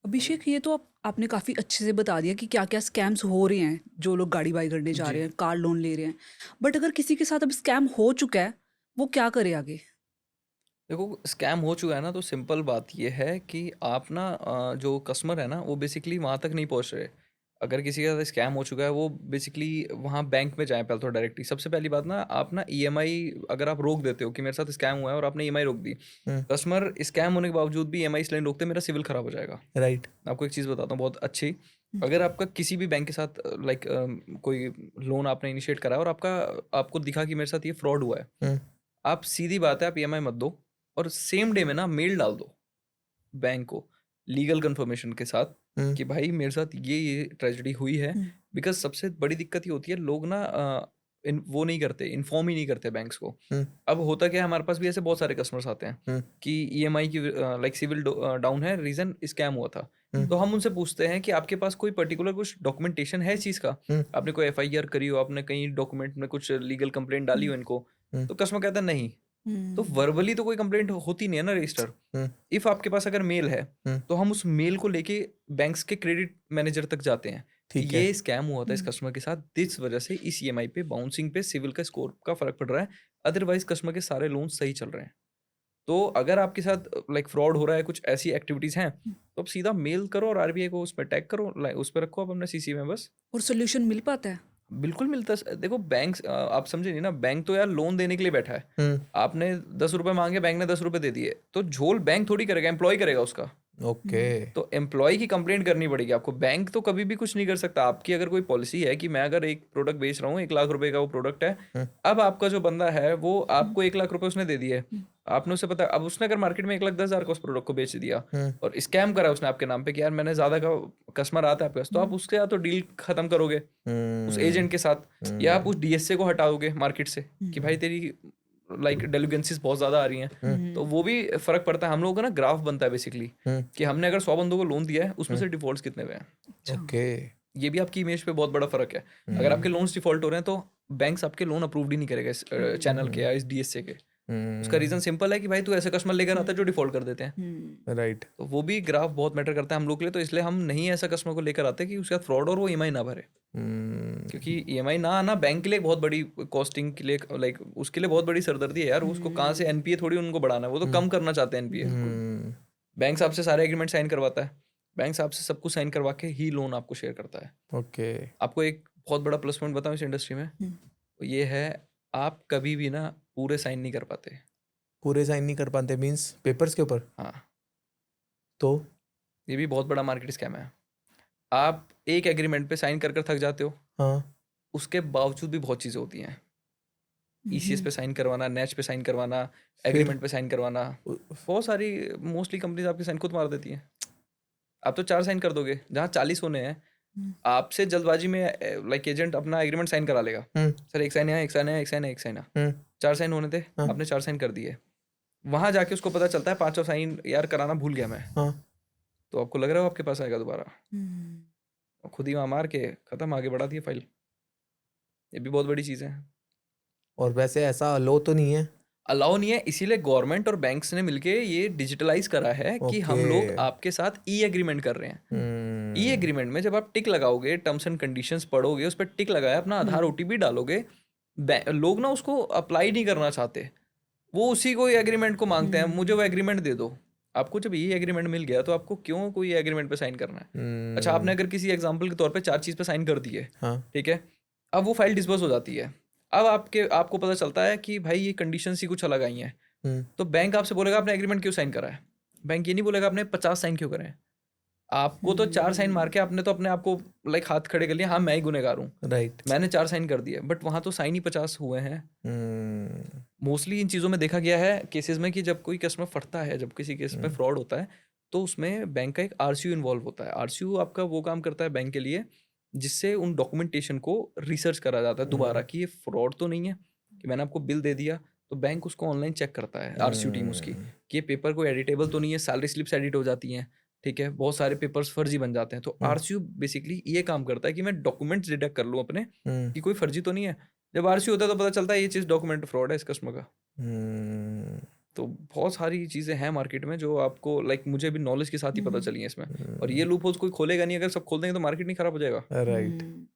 अभिषेक, ये तो आपने काफ़ी अच्छे से बता दिया कि क्या क्या स्कैम्स हो रहे हैं, जो लोग गाड़ी बाई करने जा जी। रहे हैं, कार लोन ले रहे हैं। बट अगर किसी के साथ अब स्कैम हो चुका है, वो क्या करे आगे? देखो, स्कैम हो चुका है ना, तो सिंपल बात ये है कि आप ना जो कस्टमर है ना, वो बेसिकली वहाँ तक नहीं पहुँच रहे। अगर किसी के साथ स्कैम हो चुका है, वो बेसिकली वहाँ बैंक में जाएँ पहले तो डायरेक्टली। सबसे पहली बात ना, आप ना ईएमआई अगर आप रोक देते हो कि मेरे साथ स्कैम हुआ है और आपने ईएमआई रोक दी, हुँ, कस्टमर स्कैम होने के बावजूद भी ईएमआई इसलिए नहीं रोकते, मेरा सिविल खराब हो जाएगा। राइट। मैं आपको एक चीज़ बताता हूँ बहुत अच्छी। हम्म, अगर आपका किसी भी बैंक के साथ कोई लोन आपने इनिशिएट करा है और आपको दिखा कि मेरे साथ ये फ्रॉड हुआ है, हुँ, आप सीधी बात है, आप ईएमआई मत दो और सेम डे में ना मेल डाल दो बैंक को लीगल कंफर्मेशन के साथ हुँ, कि भाई मेरे साथ ये ट्रेजेडी हुई है। हम्म, बिकॉज सबसे बड़ी दिक्कत ये होती है, लोग ना वो नहीं करते, इन्फॉर्म ही नहीं करते बैंक्स को। हुँ, अब होता क्या है, हमारे पास भी ऐसे बहुत सारे कस्टमर्स आते हैं हुँ, कि ईएमआई की लाइक सिविल डाउन है, रीजन स्कैम हुआ था। हुँ, तो हम उनसे पूछते हैं कि आपके पास कोई पर्टिकुलर कुछ डॉक्यूमेंटेशन है इस चीज़ का, हुँ, आपने कोई एफआईआर करी हो, आपने कहीं डॉक्यूमेंट में कुछ लीगल कंप्लेंट डाली हम्म, हो इनको। हुँ, तो कस्टमर कहता है नहीं। तो हम्म, वर्बली तो कोई कंप्लेंट होती नहीं है ना रजिस्टर। हुँ, इफ आपके पास अगर मेल है, हुँ, तो हम उस मेल को लेके बैंक्स के क्रेडिट मैनेजर तक जाते हैं कि ठीक है। ये स्कैम हुआ था इस हम्म, कस्टमर के साथ, इस वजह से इस ईएमआई पे बाउंसिंग पे सिविल का स्कोर का फर्क पड़ रहा है। अदरवाइज कस्टमर के सारे लोन सही चल रहे हैं। तो अगर आपके साथ लाइक फ्रॉड हो रहा है, कुछ ऐसी एक्टिविटीज हैं, तो आप सीधा मेल करो और आरबीआई को उस पर टैग करो, उस पर रखो आप अपने सीसी में बस। और सोल्यूशन मिल पाता है? बिल्कुल मिलता है। देखो बैंक, आप समझे नहीं ना, बैंक तो यार लोन देने के लिए बैठा है। हुँ, आपने 10 रुपए मांगे, बैंक ने 10 रुपए दे दिए, तो झोल बैंक थोड़ी करेगा, एम्प्लॉय करेगा उसका। ओके। हम्म, तो एम्प्लॉय की कंप्लेंट करनी पड़ेगी आपको। बैंक तो कभी भी कुछ नहीं कर सकता। आपकी अगर कोई पॉलिसी है कि मैं अगर एक प्रोडक्ट बेच रहा हूँ, 1 लाख रुपए का वो प्रोडक्ट है, हुँ, अब आपका जो बंदा है वो हम्म, आपको 1 लाख रुपए उसने दे दिए, हम्म, आपने उसे पता, अब उसने अगर मार्केट में 1,10,000 का उस प्रोडक्ट को बेच दिया हुँ, और स्कैम करा उसने आपके नाम पे कि यार मैंने ज्यादा का कस्टमर आता है आपके पास, तो आप हम्म, उसके साथ तो डील खत्म करोगे उस हुँ, एजेंट के साथ, या आप हुँ, उस डीएसए को हटाओगे मार्केट से कि भाई हम्म, तेरी लाइक डेलिगेंसीज बहुत ज़्यादा आ रही हैं। हुँ, तो वो भी फ़र्क पड़ता है। हम लोगों का ना ग्राफ बनता है बेसिकली हुँ, कि हमने अगर 100 बंदों को लोन दिया है, उसमें हुँ, से डिफ़ॉल्ट्स कितने हुए हैं। अच्छा। ओके। ये भी आपकी इमेज पे बहुत बड़ा फ़र्क है। अगर हुँ, आपके लोन्स डिफ़ॉल्ट हो रहे हैं, तो बैंक्स आपके लोन अप्रूव्ड ही नहीं करेगा इस चैनल के हुँ, या इस डीएसए के। उसका रीज़न हुँ, सिंपल है कि भाई तू ऐसे कस्टमर लेकर आता है हम्म, जो डिफ़ॉल्ट कर देते हैं। हम्म, राइट। तो वो भी ग्राफ बहुत मैटर करता है हम लोग के लिए, तो इसलिए हम नहीं ऐसा कस्टमर को लेकर आते कि उसके साथ फ्रॉड और वो ईएमआई ना भरे। हुँ, क्योंकि ईएमआई ना आना बैंक के लिए एक बहुत बड़ी कॉस्टिंग के लिए, लाइक उसके लिए बहुत बड़ी सरदर्दी है यार। उसको कहाँ से हम्म, एनपीए थोड़ी उनको बढ़ाना है, वो तो हुँ, कम करना चाहते हैं एनपीए। बिल्कुल। हुँ, बैंक आपसे सारे एग्रीमेंट साइन करवाता है। बैंक आपसे सब कुछ साइन करवा के ही लोन आपको शेयर करता है। ओके। आपको एक बहुत बड़ा प्लस पॉइंट बताऊं इस इंडस्ट्री में, हम्म, वो ये है, आप कभी भी ना पूरे साइन नहीं कर पाते। पूरे साइन नहीं कर पाते मीन्स पेपर्स के ऊपर? हाँ, तो? ये भी बहुत बड़ा मार्केट स्कैम है। आप एक एग्रीमेंट पे साइन कर कर थक जाते हो, हाँ, उसके बावजूद भी बहुत चीज़ें होती हैं। ईसीएस हम्म, पे साइन करवाना, नेच पे साइन करवाना, फिर? एग्रीमेंट पे साइन करवाना, उ बहुत सारी, मोस्टली कंपनीज आपके साइन खुद मार देती हैं। आप तो 4 साइन कर दोगे, जहाँ 40 होने हैं। हम्म, आपसे जल्दबाजी में लाइक एजेंट अपना एग्रीमेंट साइन करा लेगा। हुँ, सर 1 साइन यहाँ, 1 साइन यहाँ, 1 साइन यहाँ, 1 साइन यहाँ। हुँ, 4 साइन होने थे, हाँ, आपने 4 साइन कर दिए। वहाँ जाके उसको पता चलता है 5वाँ साइन यार कराना भूल गया मैं। हाँ, तो आपको लग रहा है वो आपके पास आएगा दोबारा? हम्म, और खुद ही वहाँ मार के खत्म, आगे बढ़ा दिए फाइल। ये भी बहुत बड़ी चीज़ है। और वैसे ऐसा लो तो नहीं है? अलाउ नहीं है, इसीलिए गवर्नमेंट और बैंक्स ने मिलके ये डिजिटलाइज करा है कि ओके। हम लोग आपके साथ ई एग्रीमेंट कर रहे हैं। ई हुँ, एग्रीमेंट में जब आप टिक लगाओगे, टर्म्स एंड कंडीशंस पढ़ोगे, उस पर टिक लगाया, अपना आधार हम्म, ओटीपी डालोगे, लोग ना उसको अप्लाई नहीं करना चाहते। वो उसी को एग्रीमेंट को मांगते हैं, मुझे हम्म, वो एग्रीमेंट दे दो। आपको जब ये एग्रीमेंट मिल गया, तो आपको क्यों कोई एग्रीमेंट पे साइन करना है? अच्छा, आपने हुँ, अगर किसी एग्जांपल के तौर पे 4 चीज़ पे साइन कर दिए, हाँ, ठीक है? अब वो फाइल डिस्बर्स हो जाती है। अब आपको पता चलता है कि भाई ये कंडीशंस ही कुछ अलग आई हैं। हुँ, तो बैंक आपसे बोलेगा आपने एग्रीमेंट क्यों साइन करा है? बैंक ये नहीं बोलेगा आपने 50 साइन क्यों करे हैं? आपको तो 4 साइन मार हम्म, के आपने तो अपने आप को लाइक हाथ खड़े कर लिया, हाँ, मैं ही गुनहगार हूँ। राइट। मैंने 4 साइन कर दिए, बट वहाँ तो साइन ही 50 हुए हैं। हुँ, मोस्टली इन चीज़ों में देखा गया है केसेस में कि जब कोई कस्टमर फटता है, जब किसी केस में हुँ, फ्रॉड होता है, तो उसमें बैंक का एक आरसीयू इन्वॉल्व होता है। आरसीयू आपका वो काम करता है बैंक के लिए, जिससे उन डॉक्यूमेंटेशन को रिसर्च करा जाता है दोबारा हुँ, कि ये फ्रॉड तो नहीं है, कि मैंने आपको बिल दे दिया, तो बैंक उसको ऑनलाइन चेक करता है, आरसीयू टीम उसकी, हुँ, कि ये पेपर कोई एडिटेबल तो नहीं है, सैलरी स्लिप्स एडिट हो जाती हैं, ठीक है, बहुत सारे पेपर्स फर्जी बन जाते हैं। तो हुँ, आरसीयू बेसिकली ये काम करता है कि मैं डॉक्यूमेंट्स डिटेक्ट कर लूँ अपने, हुँ, कि कोई फर्जी तो नहीं है। जब आरसीयू होता है तो पता चलता है ये चीज़ डॉक्यूमेंट फ्रॉड है इस कस्टमर का। हुँ, तो बहुत सारी चीज़ें हैं मार्केट में जो आपको लाइक मुझे भी नॉलेज के साथ ही पता हम्म, चली हैं इसमें। और ये लूप होल्स कोई खोलेगा नहीं, अगर सब खोल देंगे तो मार्केट नहीं खराब हो जाएगा। राइट।